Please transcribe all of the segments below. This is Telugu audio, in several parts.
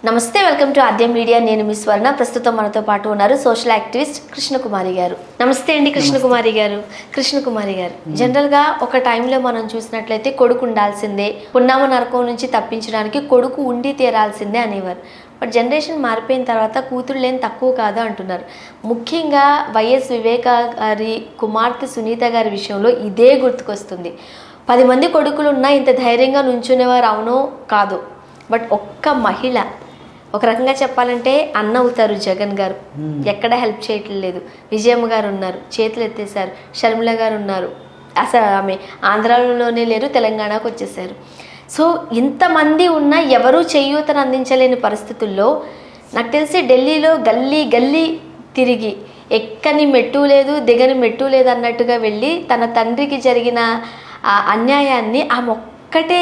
నమస్తే, వెల్కమ్ టు ఆద్యం మీడియా. నేను మీ స్వర్ణ. ప్రస్తుతం మనతో పాటు ఉన్నారు సోషల్ యాక్టివిస్ట్ కృష్ణకుమారి గారు. నమస్తే అండి కృష్ణకుమారి గారు. కృష్ణకుమారి గారు, జనరల్గా ఒక టైంలో మనం చూసినట్లయితే కొడుకు ఉండాల్సిందే, పున్నామ నరకం నుంచి తప్పించడానికి కొడుకు ఉండి తీరాల్సిందే అనేవారు. బట్ జనరేషన్ మారిపోయిన తర్వాత కూతురు లేని తక్కువ కాదు అంటున్నారు. ముఖ్యంగా వైఎస్ వివేక గారి కుమార్తె సునీత గారి విషయంలో ఇదే గుర్తుకొస్తుంది. 10 మంది కొడుకులు ఉన్నా ఇంత ధైర్యంగా నుంచునేవారు అవునో కాదు. బట్ ఒక్క మహిళ, ఒక రకంగా చెప్పాలంటే అన్న అవుతారు జగన్ గారు, ఎక్కడ హెల్ప్ చేయట్లేదు. విజయమ్మ గారు ఉన్నారు, చేతులు ఎత్తేసారు. షర్మిల గారు ఉన్నారు, అసలు ఆమె ఆంధ్రాలోనే లేరు, తెలంగాణకు వచ్చేసారు. సో ఇంతమంది ఉన్నా ఎవరూ చేయూతను అందించలేని పరిస్థితుల్లో నాకు తెలిసి ఢిల్లీలో గల్లీ గల్లీ తిరిగి ఎక్కని మెట్టు లేదు, దిగని మెట్టు లేదు అన్నట్టుగా వెళ్ళి తన తండ్రికి జరిగిన అన్యాయాన్ని ఆమె ఒక్కటే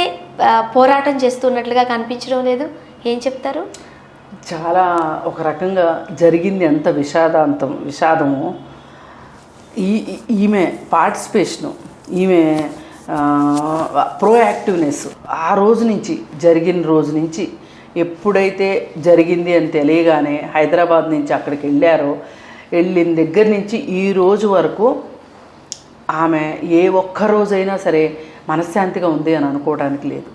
పోరాటం చేస్తున్నట్లుగా కనిపించడం లేదు. ఏం చెప్తారు? చాలా ఒక రకంగా జరిగింది. ఎంత విషాదము. ఈమె పార్టిసిపేషను, ఈమె ప్రోయాక్టివ్నెస్ ఆ రోజు నుంచి, జరిగిన రోజు నుంచి, ఎప్పుడైతే జరిగింది అని తెలియగానే హైదరాబాద్ నుంచి అక్కడికి వెళ్ళిన దగ్గర నుంచి ఈ రోజు వరకు ఆమె ఏ ఒక్క రోజైనా సరే మనశ్శాంతిగా ఉంది అని అనుకోవడానికి లేదు.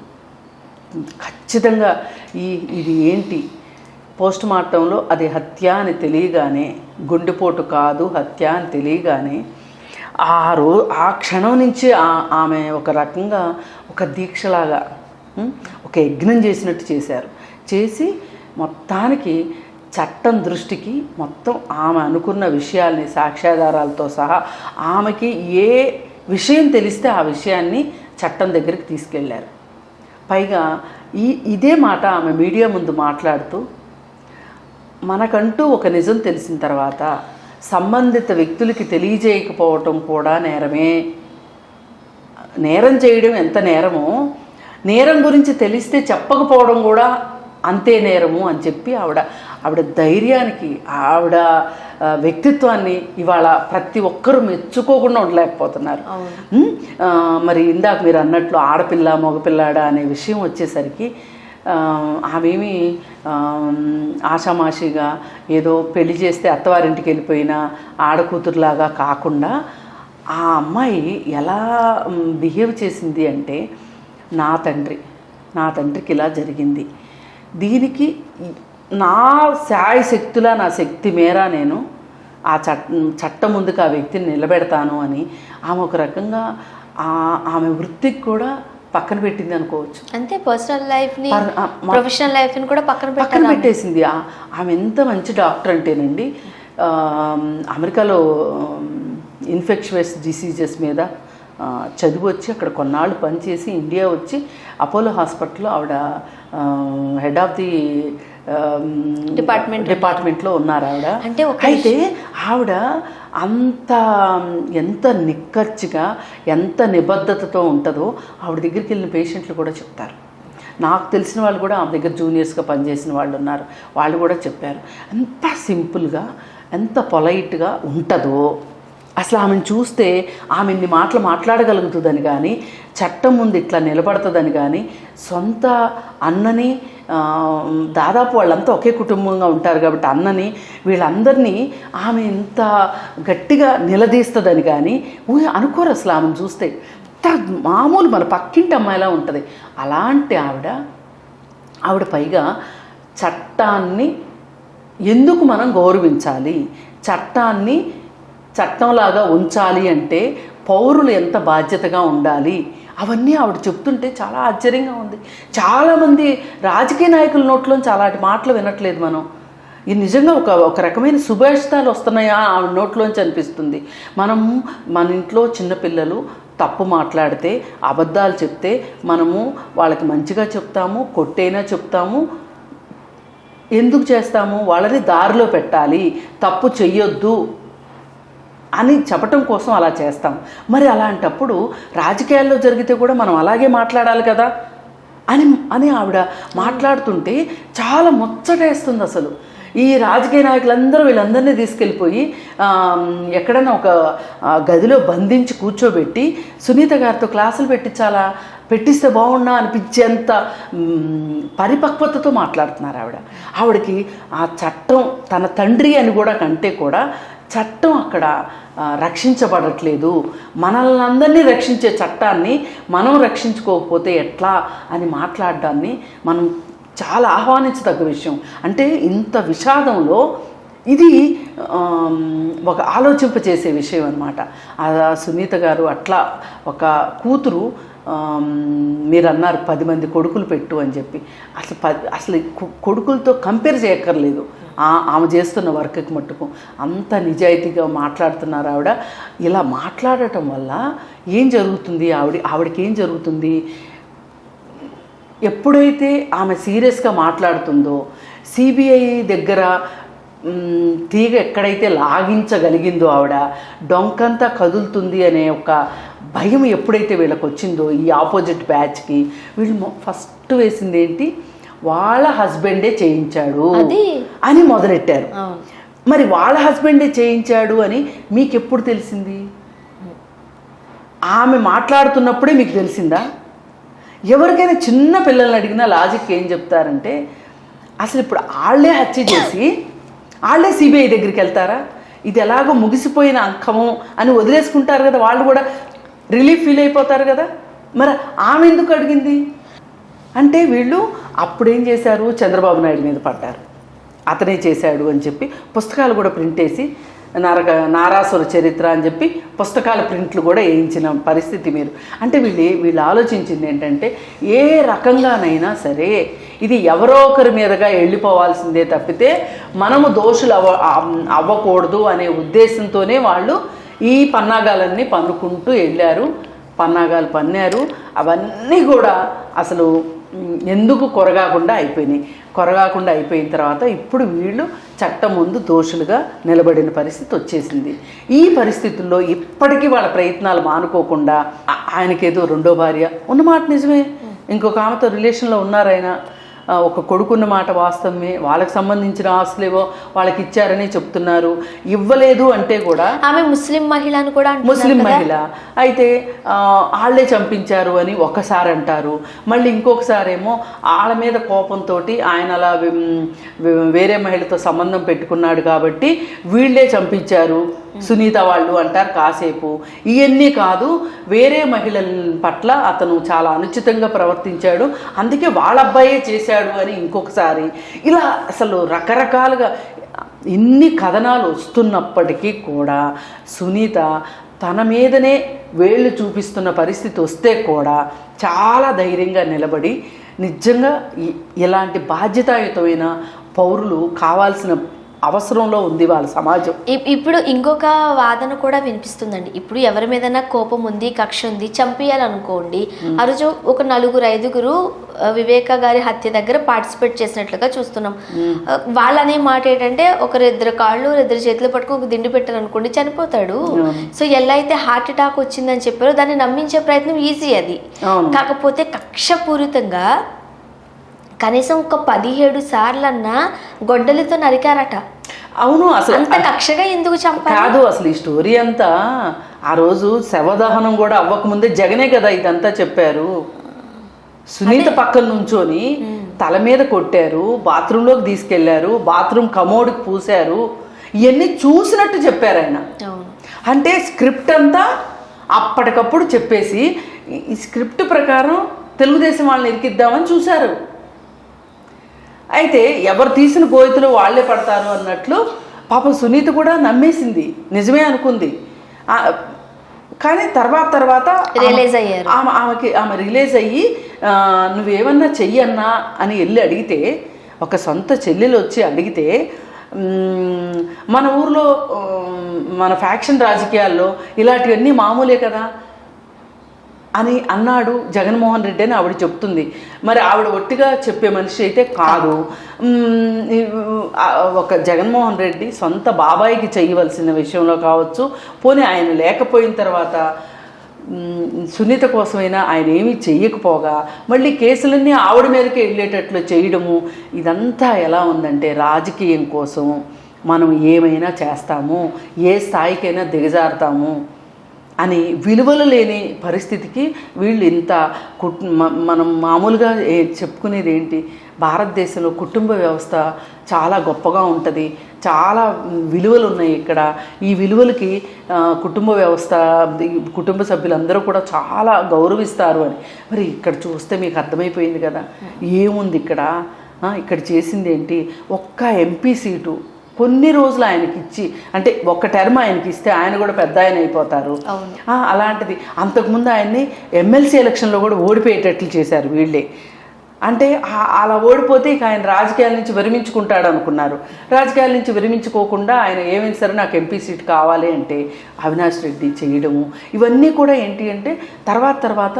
ఖచ్చితంగా ఇది ఏంటి, పోస్ట్ మార్టంలో అది హత్య అని తెలియగానే, గుండెపోటు కాదు హత్య అని తెలియగానే ఆ క్షణం నుంచి ఆమె ఒక రకంగా ఒక దీక్షలాగా ఒక యజ్ఞం చేసినట్టు చేసి మొత్తానికి చట్టం దృష్టికి మొత్తం ఆమె అనుకున్న విషయాల్ని సాక్ష్యాధారాలతో సహా ఆమెకి ఏ విషయం తెలిస్తే ఆ విషయాన్ని చట్టం దగ్గరికి తీసుకెళ్లారు. పైగా ఇదే మాట ఆమె మీడియా ముందు మాట్లాడుతూ, మనకంటూ ఒక నిజం తెలిసిన తర్వాత సంబంధిత వ్యక్తులకి తెలియజేయకపోవటం కూడా నేరమే. నేరం చేయడం ఎంత నేరమో, నేరం గురించి తెలిస్తే చెప్పకపోవడం కూడా అంతే నేరము అని చెప్పి ఆవిడ ధైర్యానికి, ఆవిడ వ్యక్తిత్వాన్ని ఇవాళ ప్రతి ఒక్కరూ మెచ్చుకోకుండా ఉండలేకపోతున్నారు. మరి ఇందాక మీరు అన్నట్లు ఆడపిల్ల మగపిల్లాడ అనే విషయం వచ్చేసరికి ఆమెమి ఆషామాషిగా ఏదో పెళ్లి చేస్తే అత్తవారింటికి వెళ్ళిపోయిన ఆడకూతురులాగా కాకుండా ఆ అమ్మాయి ఎలా బిహేవ్ చేసింది అంటే, నా తండ్రికి ఇలా జరిగింది, దీనికి నా శాయశక్తులా, నా శక్తి మేర నేను ఆ చట్టం ముందుకు ఆ వ్యక్తిని నిలబెడతాను అని ఆమె ఒక రకంగా ఆమె వృత్తికి కూడా పక్కన పెట్టింది అనుకోవచ్చు. అంతే, పర్సనల్ లైఫ్ని ప్రొఫెషనల్ లైఫ్ని కూడా పక్కన పెట్టేసింది. ఆమె ఎంత మంచి డాక్టర్ అంటేనండి, అమెరికాలో ఇన్ఫెక్షస్ డిసీజెస్ మీద చదివి వచ్చి అక్కడ కొన్నాళ్ళు పనిచేసి ఇండియా వచ్చి అపోలో హాస్పిటల్లో ఆవిడ హెడ్ ఆఫ్ ది డిపార్ట్మెంట్లో ఉన్నారు ఆవిడ. అయితే ఆవిడ ఎంత నిక్కచ్చిగా, ఎంత నిబద్ధతతో ఉంటుందో ఆవిడ దగ్గరికి వెళ్ళిన పేషెంట్లు కూడా చెప్తారు. నాకు తెలిసిన వాళ్ళు కూడా ఆమె దగ్గర జూనియర్స్గా పనిచేసిన వాళ్ళు ఉన్నారు, వాళ్ళు కూడా చెప్పారు ఎంత సింపుల్గా, ఎంత పొలైట్గా ఉంటుందో. అసలు ఆమెను చూస్తే ఆమె ఇన్ని మాటలు మాట్లాడగలుగుతుందని కానీ, చట్టం ముందు ఇట్లా నిలబడుతుందని కానీ, సొంత అన్నని, దాదాపు వాళ్ళంతా ఒకే కుటుంబంగా ఉంటారు కాబట్టి అన్నని, వీళ్ళందరినీ ఆమె ఇంత గట్టిగా నిలదీస్తుందని కానీ అనుకోరు. అసలు ఆమెను చూస్తే మామూలు మన పక్కింటి అమ్మాయిలా ఉంటుంది. అలాంటి ఆవిడ పైగా చట్టాన్ని ఎందుకు మనం గౌరవించాలి, చట్టాన్ని చట్టంలాగా ఉంచాలి అంటే పౌరులు ఎంత బాధ్యతగా ఉండాలి, అవన్నీ ఆవిడ చెప్తుంటే చాలా ఆశ్చర్యంగా ఉంది. చాలామంది రాజకీయ నాయకుల నోట్లోంచి అలాంటి మాటలు వినట్లేదు మనం. ఇది నిజంగా ఒక రకమైన సుభాషితాలు వస్తున్నాయా ఆవిడ నోట్లోంచి అనిపిస్తుంది. మన ఇంట్లో చిన్నపిల్లలు తప్పు మాట్లాడితే, అబద్ధాలు చెప్తే మనము వాళ్ళకి మంచిగా చెప్తాము, కొట్టైనా చెప్తాము. ఎందుకు చేస్తాము? వాళ్ళని దారిలో పెట్టాలి, తప్పు చెయ్యొద్దు అని చెప్పటం కోసం అలా చేస్తాం. మరి అలాంటప్పుడు రాజకీయాల్లో జరిగితే కూడా మనం అలాగే మాట్లాడాలి కదా అని ఆవిడ మాట్లాడుతుంటే చాలా ముచ్చటేస్తుంది. అసలు ఈ రాజకీయ నాయకులందరూ వీళ్ళందరినీ తీసుకెళ్ళిపోయి ఎక్కడన్నా ఒక గదిలో బంధించి కూర్చోబెట్టి సునీత గారితో క్లాసులు పెట్టించాలా? పెట్టిస్తే బాగున్నా అనిపించేంత పరిపక్వతతో మాట్లాడుతున్నారు ఆవిడకి ఆ చట్టం తన తండ్రి అని కూడా కంటే కూడా చట్టం అక్కడ రక్షించబడట్లేదు, మనల్ని అందరినీ రక్షించే చట్టాన్ని మనం రక్షించుకోకపోతే ఎట్లా అని మాట్లాడడాన్ని మనం చాలా ఆహ్వానించదగ్గ విషయం. అంటే ఇంత విషాదంలో ఇది ఒక ఆలోచింపచేసే విషయం అన్నమాట. సునీత గారు అట్లా ఒక కూతురు, మీరు అన్నారు 10 మంది కొడుకులు పెట్టు అని చెప్పి, అసలు కొడుకులతో కంపేర్ చేయక్కర్లేదు ఆమె చేస్తున్న వర్క్కి మట్టుకు. అంత నిజాయితీగా మాట్లాడుతున్నారు ఆవిడ. ఇలా మాట్లాడటం వల్ల ఏం జరుగుతుంది, ఆవిడకి ఏం జరుగుతుంది, ఎప్పుడైతే ఆమె సీరియస్గా మాట్లాడుతుందో సిబిఐ దగ్గర తీగ ఎక్కడైతే లాగించగలిగిందో ఆవిడ, డొంకంతా కదులుతుంది అనే ఒక భయం ఎప్పుడైతే వీళ్ళకి వచ్చిందో ఈ ఆపోజిట్ బ్యాచ్కి, వీళ్ళు ఫస్ట్ వేసింది ఏంటి, వాళ్ళ హస్బెండే చేయించాడు అని మొదలెట్టారు. మరి వాళ్ళ హస్బెండే చేయించాడు అని మీకు ఎప్పుడు తెలిసింది? ఆమె మాట్లాడుతున్నప్పుడే మీకు తెలిసిందా? ఎవరికైనా చిన్న పిల్లల్ని అడిగినా లాజిక్ ఏం చెప్తారంటే, అసలు ఇప్పుడు వాళ్ళే హత్య చేసి వాళ్ళే సిబిఐ దగ్గరికి వెళ్తారా, ఇది ఎలాగో ముగిసిపోయిన అంకము అని వదిలేసుకుంటారు కదా, వాళ్ళు కూడా రిలీఫ్ ఫీల్ అయిపోతారు కదా. మరి ఆమె ఎందుకు అడిగింది అంటే, వీళ్ళు అప్పుడేం చేశారు, చంద్రబాబు నాయుడు మీద పడ్డారు, అతనే చేశాడు అని చెప్పి పుస్తకాలు కూడా ప్రింట్ వేసి, నారాసుర చరిత్ర అని చెప్పి పుస్తకాల ప్రింట్లు కూడా వేయించిన పరిస్థితి మీరు. అంటే వీళ్ళు ఆలోచించింది ఏంటంటే, ఏ రకంగానైనా సరే ఇది ఎవరో ఒకరి మీదగా వెళ్ళిపోవాల్సిందే తప్పితే మనము దోషులు అవ్వకూడదు అనే ఉద్దేశంతోనే వాళ్ళు ఈ పన్నాగాలన్నీ పన్నుకుంటూ వెళ్ళారు, పన్నాగాలు పన్నారు. అవన్నీ కూడా అసలు ఎందుకు కొరగాకుండా అయిపోయిన తర్వాత ఇప్పుడు వీళ్ళు చట్టం ముందు దోషులుగా నిలబడిన పరిస్థితి వచ్చేసింది. ఈ పరిస్థితుల్లో ఇప్పటికీ వాళ్ళ ప్రయత్నాలు మానుకోకుండా, ఆయనకేదో రెండో భార్య ఉన్నమాట నిజమే, ఇంకొక ఆమెతో రిలేషన్లో ఉన్నారాయన, ఒక కొడుకున్న మాట వాస్తవమే, వాళ్ళకి సంబంధించిన ఆస్తులేవో వాళ్ళకి ఇచ్చారని చెప్తున్నారు. ఇవ్వలేదు అంటే కూడా ఆమె ముస్లిం మహిళను కూడా, ముస్లిం మహిళ అయితే వాళ్ళే చంపించారు అని ఒకసారి అంటారు, మళ్ళీ ఇంకొకసారి ఏమో వాళ్ళ మీద కోపంతో ఆయన అలా వేరే మహిళతో సంబంధం పెట్టుకున్నాడు కాబట్టి వీళ్ళే చంపించారు సునీత వాళ్ళు అంటారు కాసేపు. ఇవన్నీ కాదు, వేరే మహిళల పట్ల అతను చాలా అనుచితంగా ప్రవర్తించాడు, అందుకే వాళ్ళ అబ్బాయే చేశాడు అని ఇంకొకసారి. ఇలా అసలు రకరకాలుగా ఇన్ని కథనాలు వస్తున్నప్పటికీ కూడా సునీత తన మీదనే వేళ్ళు చూపిస్తున్న పరిస్థితి వస్తే కూడా చాలా ధైర్యంగా నిలబడి, నిజంగా ఇలాంటి బాధ్యతాయుతమైన పౌరులు కావాల్సిన అవసరంలో ఉంది వాళ్ళ సమాజం. ఇప్పుడు ఇంకొక వాదన కూడా వినిపిస్తుందండి. ఇప్పుడు ఎవరి మీదైనా కోపం ఉంది, కక్ష ఉంది, చంపేయాలనుకోండి, ఆ రోజు ఒక 4-5 వివేక గారి హత్య దగ్గర పార్టిసిపేట్ చేసినట్లుగా చూస్తున్నాం. వాళ్ళనే మాట ఏంటంటే, 1-2 కాళ్ళు 2 చేతులు పట్టుకుని ఒక దిండు పెట్టారు అనుకోండి, చనిపోతాడు. సో ఎలా అయితే హార్ట్ అటాక్ వచ్చిందని చెప్పారో దాన్ని నమ్మించే ప్రయత్నం ఈజీ అది. కాకపోతే కక్షపూరితంగా కనీసం ఒక 17 సార్లన్నా గొడ్డలితో నరికారట. అవును, అసలు అంత కక్షగా ఎందుకు చంపారు? కాదు, అసలు ఈ స్టోరీ అంతా ఆ రోజు శవదహనం కూడా అవ్వకముందే జగనే కదా ఇదంతా చెప్పారు. సునీత పక్కన నుంచొని తల మీద కొట్టారు, బాత్రూంలోకి తీసుకెళ్లారు, బాత్రూమ్ కమోడ్కి పూసారు, ఇవన్నీ చూసినట్టు చెప్పారు ఆయన. అంటే స్క్రిప్ట్ అంతా అప్పటికప్పుడు చెప్పేసి ఈ స్క్రిప్ట్ ప్రకారం తెలుగుదేశం వాళ్ళని ఇరికిద్దామని చూశారు. అయితే ఎవరు తీసిన గోయితులో వాళ్ళే పడతారు అన్నట్లు పాపం సునీత కూడా నమ్మేసింది, నిజమే అనుకుంది. కానీ తర్వాత రిలీజ్ అయ్యారు. ఆమె రిలీజ్ అయ్యి నువ్వేమన్నా చెయ్యన్నా అని వెళ్ళి అడిగితే, ఒక సొంత చెల్లెలు వచ్చి అడిగితే, మన ఊర్లో మన ఫ్యాక్షన్ రాజకీయాల్లో ఇలాంటివన్నీ మామూలే కదా అని అన్నాడు జగన్మోహన్ రెడ్డి అని ఆవిడ చెప్తుంది. మరి ఆవిడ ఒట్టిగా చెప్పే మనిషి అయితే కాదు. ఒక జగన్మోహన్ రెడ్డి సొంత బాబాయికి చేయవలసిన విషయంలో కావచ్చు, పోనీ ఆయన లేకపోయిన తర్వాత సునీత కోసమైనా ఆయన ఏమీ చెయ్యకపోగా మళ్ళీ కేసులన్నీ ఆవిడ మీదకి వెళ్ళేటట్లు చేయడము, ఇదంతా ఎలా ఉందంటే రాజకీయం కోసం మనం ఏమైనా చేస్తాము, ఏ స్థాయికైనా దిగజారుతాము అని విలువలు లేని పరిస్థితికి వీళ్ళు ఇంత మనం మామూలుగా చెప్పుకునేది ఏంటి, భారతదేశంలో కుటుంబ వ్యవస్థ చాలా గొప్పగా ఉంటుంది, చాలా విలువలు ఉన్నాయి ఇక్కడ. ఈ విలువలకి కుటుంబ వ్యవస్థ, కుటుంబ సభ్యులందరూ కూడా చాలా గౌరవిస్తారు అని. మరి ఇక్కడ చూస్తే మీకు అర్థమైపోయింది కదా ఏముంది ఇక్కడ. ఇక్కడ చేసింది ఏంటి, ఒక్క ఎంపీ సీటు కొన్ని రోజులు ఆయనకి ఇచ్చి, అంటే ఒక్క టర్మ్ ఆయనకి ఇస్తే ఆయన కూడా పెద్ద ఆయన అయిపోతారు. అలాంటిది అంతకుముందు ఆయన్ని ఎమ్మెల్సీ ఎలక్షన్లో కూడా ఓడిపోయేటట్లు చేశారు వీళ్ళే. అంటే అలా ఓడిపోతే ఇక ఆయన రాజకీయాల నుంచి విరమించుకుంటాడు అనుకున్నారు. రాజకీయాల నుంచి విరమించుకోకుండా ఆయన ఏమైనా సరే నాకు ఎంపీ సీట్ కావాలి అంటే అవినాష్ రెడ్డి చేయడము, ఇవన్నీ కూడా ఏంటి అంటే తర్వాత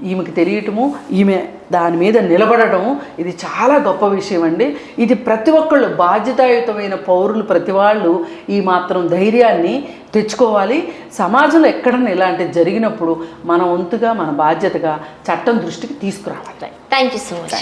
ఈమెకి తెలియటము, ఈమె దాని మీద నిలబడటము, ఇది చాలా గొప్ప విషయం అండి. ఇది ప్రతి ఒక్కళ్ళు, బాధ్యతాయుతమైన పౌరులు ప్రతి వాళ్ళు ఈ మాత్రం ధైర్యాన్ని తెచ్చుకోవాలి. సమాజంలో ఎక్కడన్నా ఇలాంటిది జరిగినప్పుడు మన వంతుగా, మన బాధ్యతగా చట్టం దృష్టికి తీసుకురావాలి. Thank you so much.